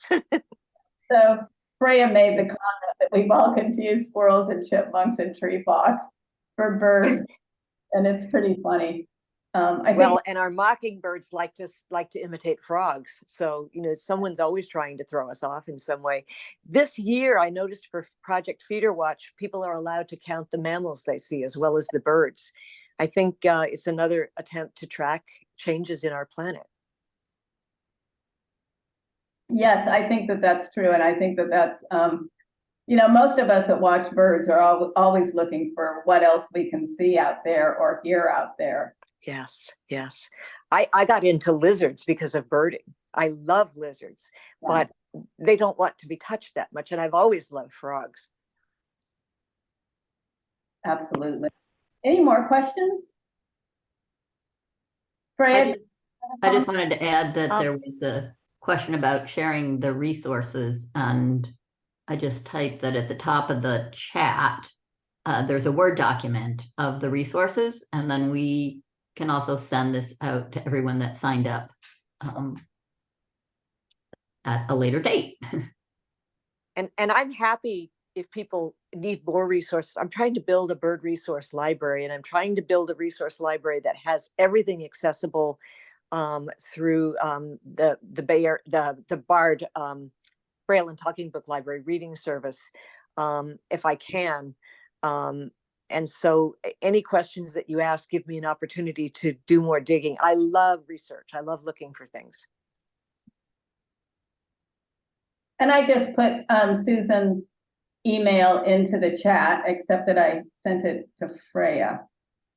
So Freya made the comment that we've all confused squirrels and chipmunks and tree fox for birds, and it's pretty funny. I Well, think, and our mockingbirds like to imitate frogs. So, you know, someone's always trying to throw us off in some way. This year, I noticed for Project Feeder Watch, people are allowed to count the mammals they see as well as the birds. I think it's another attempt to track changes in our planet. yes, I think that that's true, and I think that that's, you know, most of us that watch birds are always looking for what else we can see out there or hear out there. Yes, yes. I got into lizards because of birding. I love lizards, Yeah. but they don't want to be touched that much. And I've always loved frogs. Absolutely. Any more questions? Freya? I just wanted to add that Um, there was a question about sharing the resources, and I just typed that at the top of the chat, there's a Word document of the resources, and then we can also send this out to everyone that signed up at a later date. And I'm happy if people need more resources. I'm trying to build a bird resource library, and I'm trying to build a resource library that has everything accessible through the BARD Braille and Talking Book Library reading service, if I can. And so any questions that you ask give me an opportunity to do more digging. I love research. I love looking for things. And I just put Susan's email into the chat, except that I sent it to Freya.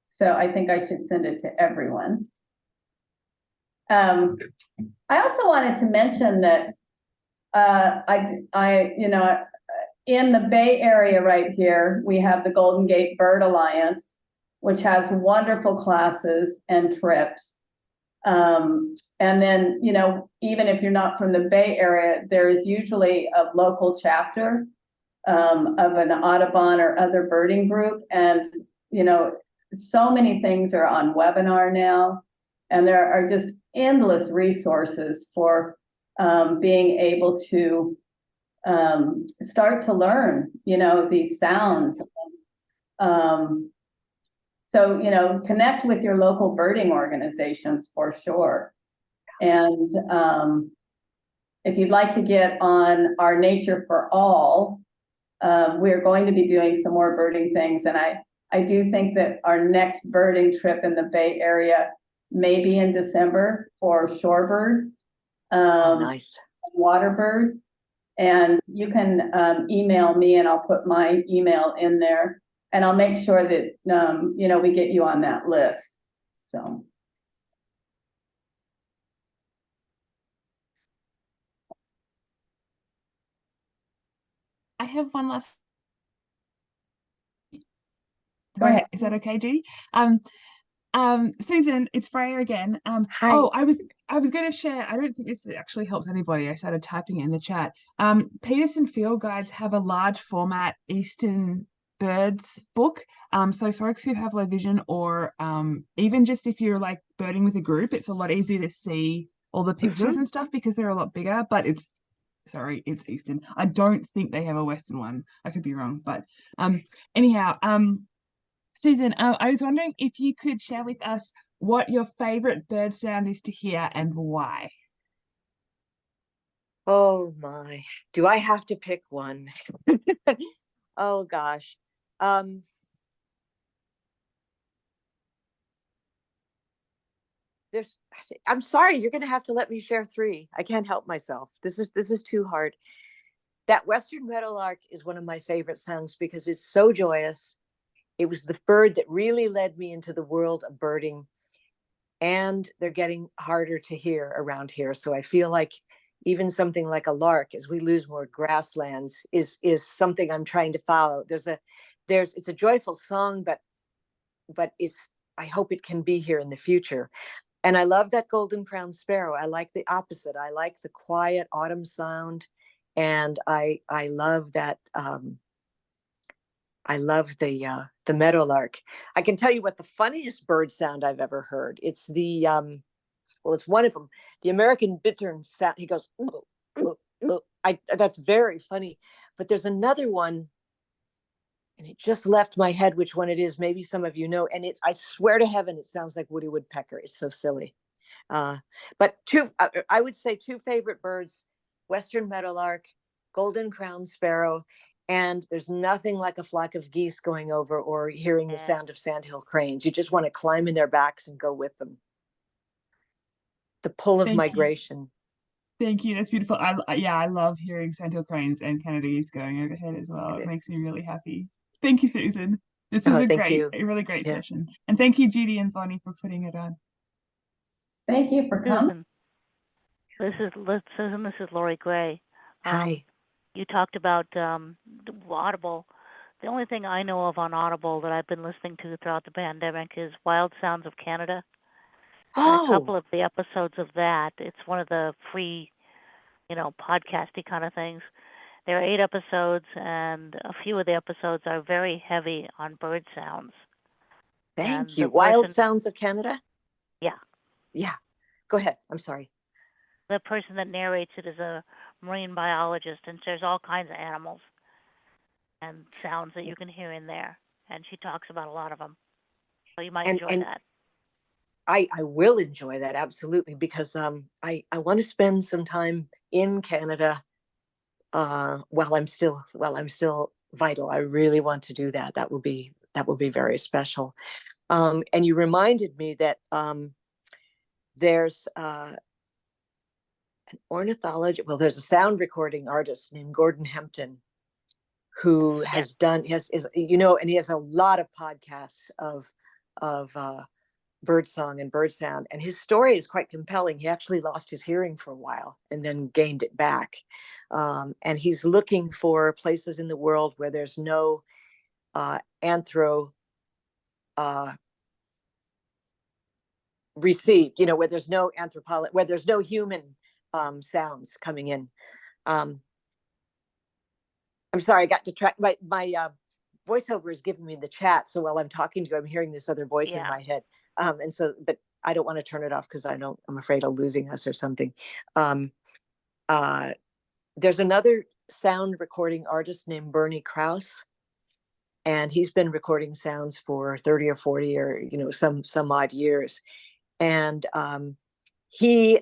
So I think I should send it to everyone. I also wanted to mention that you know, in the Bay Area right here, we have the Golden Gate Bird Alliance, which has wonderful classes and trips. And then, you know, even if you're not from the Bay Area, there is usually a local chapter of an Audubon or other birding group. And, you know, so many things are on webinar now, and there are just endless resources for being able to start to learn, you know, these sounds. So, you know, connect with your local birding organizations for sure. And if you'd like to get on our Nature for All, we're going to be doing some more birding things. And I do think that our next birding trip in the Bay Area may be in December for shorebirds, Nice. water birds. And you can email me, and I'll put my email in there, and I'll make sure that, you know, we get you on that list. So. I have one last. Go ahead. Is that okay, Judy? Susan, it's Freya again. Hi. Oh, I was going to share. I don't think this actually helps anybody. I started typing it in the chat. Peterson Field Guides have a large format Eastern birds book. So folks who have low vision, or even just if you're like birding with a group, it's a lot easier to see all the pictures and stuff because they're a lot bigger. But it's Eastern. I don't think they have a Western one. I could be wrong, but anyhow, Susan, I was wondering if you could share with us what your favorite bird sound is to hear and why. Oh my, do I have to pick one? Oh gosh. Um, I'm sorry, you're gonna have to let me share three. I can't help myself. This is too hard. That Western meadowlark is one of my favorite sounds because it's so joyous. It was the bird that really led me into the world of birding, and they're getting harder to hear around here. So I feel like even something like a lark, as we lose more grasslands, is something I'm trying to follow. It's a joyful song, but I hope it can be here in the future. And I love that golden crowned sparrow. I like the opposite. I like the quiet autumn sound, and I love that. I love the meadowlark. I can tell you what the funniest bird sound I've ever heard. It's it's one of them. The American bittern sound. He goes, that's very funny. But there's another one, and it just left my head which one it is. Maybe some of you know. And I swear to heaven, it sounds like Woody Woodpecker. It's so silly. But I would say two favorite birds: Western meadowlark, golden crowned sparrow, and there's nothing like a flock of geese going over or hearing the sound of sandhill cranes. You just want to climb in their backs and go with them. The pull of migration. Thank you. That's beautiful. I love hearing sandhill cranes and Canada geese going overhead as well. It makes me really happy. Thank you, Susan. This was a really great session. And thank you, Judy and Bonnie, for putting it on. Thank you for coming. Susan, this is Lori Gray. Hi. You talked about Audible. The only thing I know of on Audible that I've been listening to throughout the pandemic is Wild Sounds of Canada. And a couple of the episodes of that, it's one of the free, podcasty kind of things. There are 8 episodes, and a few of the episodes are very heavy on bird sounds. Thank you. Wild Sounds of Canada? Yeah. Yeah. Go ahead. I'm sorry. The person that narrates it is a marine biologist, and there's all kinds of animals and sounds that you can hear in there. And she talks about a lot of them. So you might enjoy that. I will enjoy that, absolutely, because I want to spend some time in Canada while I'm still vital. I really want to do that. That will be very special. And you reminded me that there's an ornithologist. Well, there's a sound recording artist named Gordon Hempton who has done and he has a lot of podcasts of bird song and bird sound, and his story is quite compelling. He actually lost his hearing for a while and then gained it back, and he's looking for places in the world where there's no received, where there's no where there's no human sounds coming in. I'm sorry, I got detracted. My voiceover is giving me the chat, so while I'm talking to you, I'm hearing this other voice in my head. And so, but I don't want to turn it off because I'm afraid of losing us or something. There's another sound recording artist named Bernie Krause, and he's been recording sounds for 30 or 40 or some odd years. And he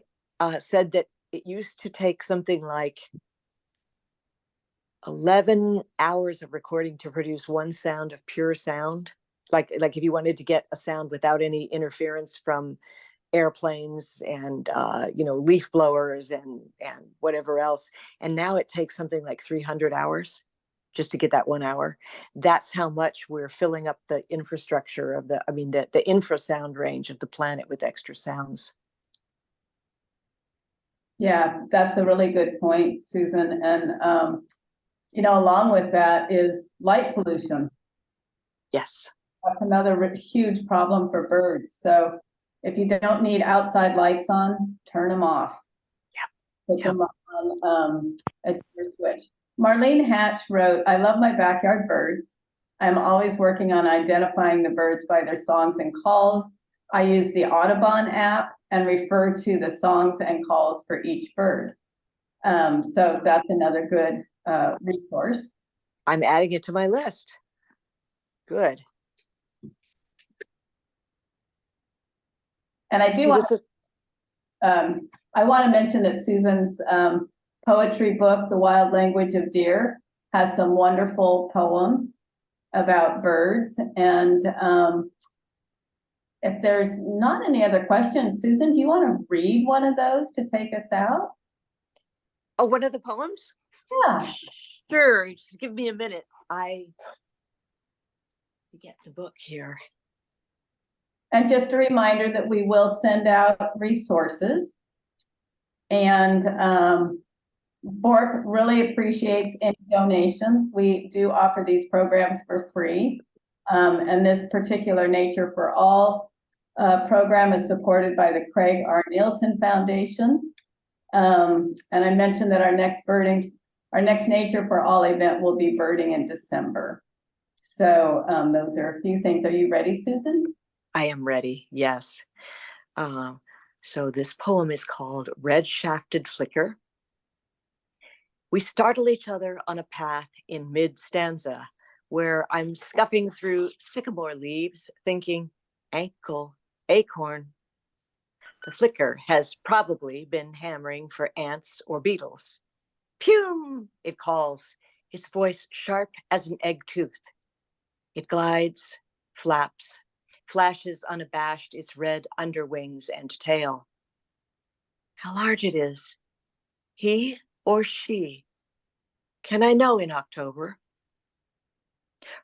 said that it used to take something like 11 hours of recording to produce one sound of pure sound. Like if you wanted to get a sound without any interference from airplanes and leaf blowers and whatever else. And now it takes something like 300 hours just to get that 1 hour. That's how much we're filling up the infrastructure of the infrasound range of the planet with extra sounds. Yeah, that's a really good point, Susan. And along with that is light pollution. Yes. That's another huge problem for birds. So if you don't need outside lights on, turn them off. Yeah. Put them on a switch. Marlene Hatch wrote, "I love my backyard birds. I'm always working on identifying the birds by their songs and calls. I use the Audubon app and refer to the songs and calls for each bird." So that's another good resource. I'm adding it to my list. Good. And I do See, want this is, I want to mention that Susan's poetry book, The Wild Language of Deer, has some wonderful poems about birds. And if there's not any other questions, Susan, do you want to read one of those to take us out? oh, one of the poems? Yeah. Sure, just give me a minute. I get the book here. And just a reminder that we will send out resources. And BORP really appreciates any donations. We do offer these programs for free. And this particular Nature for All program is supported by the Craig R. Nielsen Foundation. And I mentioned that our next Nature for All event will be birding in December. So those are a few things. Are you ready, Susan? I am ready, yes. So this poem is called Red Shafted Flicker. We startle each other on a path in mid-stanza where I'm scuffing through sycamore leaves thinking, ankle, acorn. The flicker has probably been hammering for ants or beetles. Pew, it calls, its voice sharp as an egg tooth. It glides, flaps, flashes unabashed its red underwings and tail. How large it is, he or she? Can I know in October?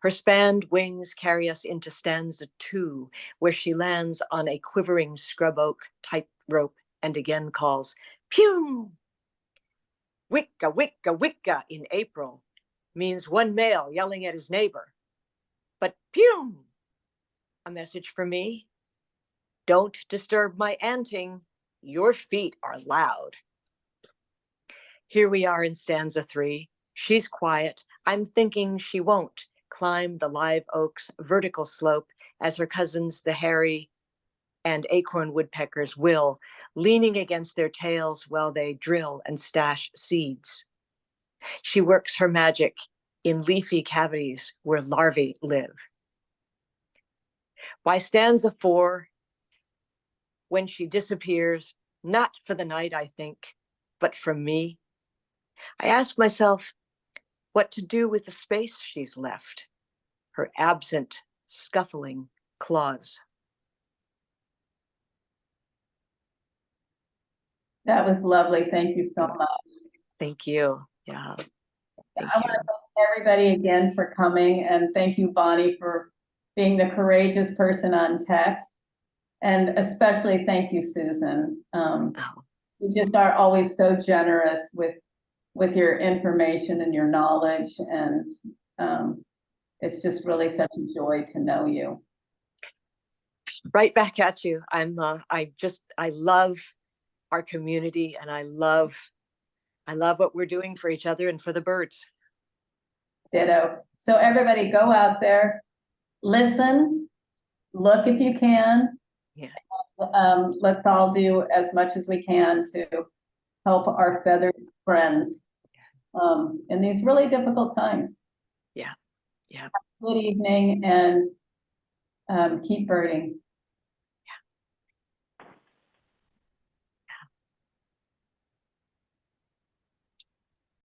Her spanned wings carry us into stanza 2, where she lands on a quivering scrub oak tightrope and again calls, pew! Wicka, wicka, wicka in April means one male yelling at his neighbor. But pew! A message for me. Don't disturb my anting. Your feet are loud. Here we are in stanza 3. She's quiet. I'm thinking she won't climb the live oak's vertical slope as her cousins, the hairy and acorn woodpeckers, will, leaning against their tails while they drill and stash seeds. She works her magic in leafy cavities where larvae live. By stanza 4, when she disappears, not for the night, I think, but from me, I ask myself what to do with the space she's left, her absent, scuffling claws. That was lovely. Thank you so much. Thank you. Yeah. Thank I you. want to thank everybody again for coming, and thank you, Bonnie, for being the courageous person on tech. And especially thank you, Susan. You just are always so generous with your information and your knowledge, and it's just really such a joy to know you. Right back at you. I love our community, and I love what we're doing for each other and for the birds. Ditto. So everybody go out there, listen, look if you can. Yeah. Let's all do as much as we can to help our feathered friends in these really difficult times. Yeah. Yeah. Good evening, and keep birding.